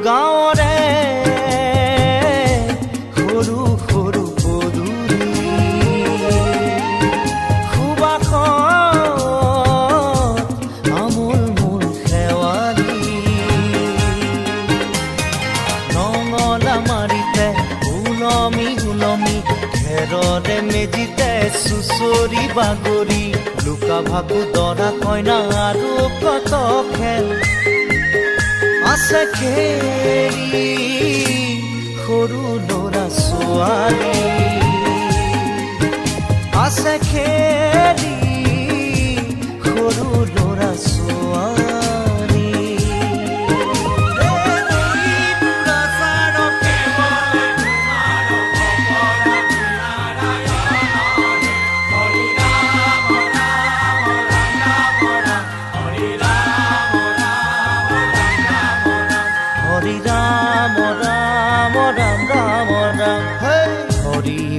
গাঁৱৰে সৰু সৰু পদূলি সুবাসত আমোল মোল শেৱালি নঙলা মাৰিতে উলমি উলমি খেৰৰে মেজিতে চুচৰি বাগৰি লুকা ভাগু দৰা কইনা আৰু কত খেল আছে খেলি সৰু ল'ৰা ছোৱালী আছে খেলি সৰু ল'ৰা ছোৱালী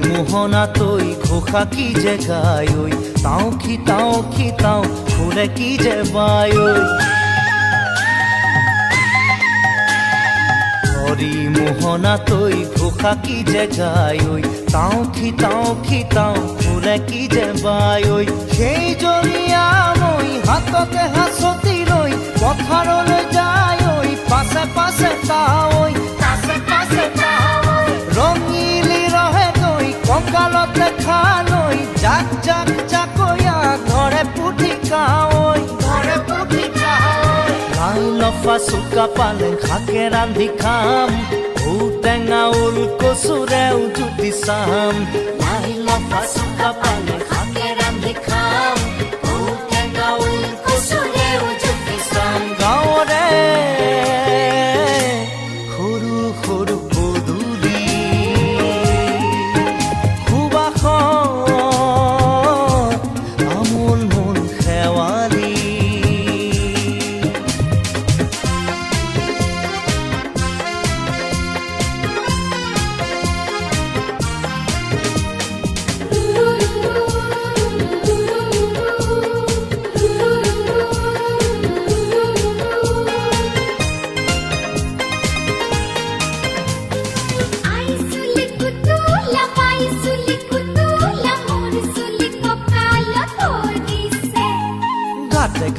মোহনা তৈ ঘোষা কি যে গায় তাও খিতাও ফুলে কি যে বায় হরি মোহনা তৈ ঘোষা কি যে গায় তাও খিতাও ফুলে কি যে বায় সেই জৰিয়া মই হাততে হাসতি লৈ পথাৰলৈ যায় পাছে পাছে তাই ৰঙিলি ৰহে কঁকালতে খালৈ জাক জাক জাকৈয়া ঘৰে পুঠি কাৱৈ লাই লফা চুকা পালেং শাকে ৰান্ধি খাম ঔটেঙা ওল কচুৰেও জুতি চাম লাই লফা চুকা পালেং শাকে ৰান্ধি খাম ঔটেঙা ওল কচুৰেও জুতি চাম গাঁৱৰে সৰু সৰু পদূলি আমোল মোল শেৱালি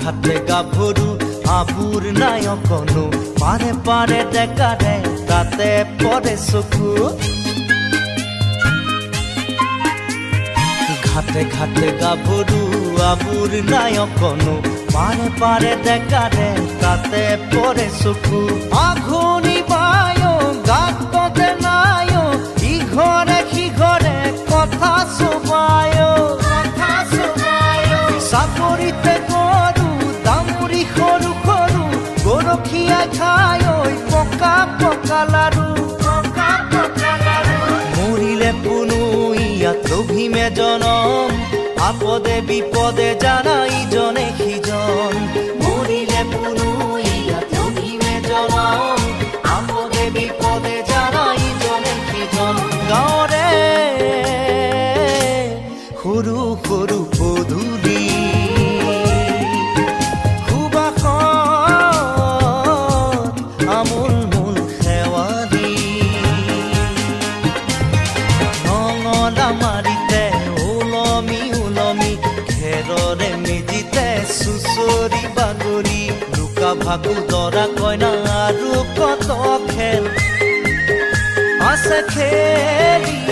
ঘাটে গাভৰু আবুৰ নাই অকনো পাৰে পাৰে ডেকাৰে তাতে পৰে চকু ঘাটে ঘাটে গাভৰু আবুৰ নাই অকনো পাৰে পাৰে ডেকাৰে তাতে পৰে চকু আঘোনি বায় গাততে নাই ইঘৰে সিঘৰে কথা চুবায় চাপৰিতে সৰু সৰু গৰখীয়া খাই পকা পকা লাৰু মৰিলে পুনু ইয়াত লভিমে জনম আপদে বিপদে জানা ইজনে সিজন মৰিলে পুনু ইয়াত লভিমে জনম আপদে বিপদে জানা ইজনে সিজন গাঁৱৰে সৰু সৰু পদূলি আমোল মোল শেৱালি নঙলা মাৰিতে উলমি উলমি খেৰৰে মেজিতে চুচৰি বাগৰি লুকা ভাগু দৰা কইনা আৰু কত খেল আছে খেলি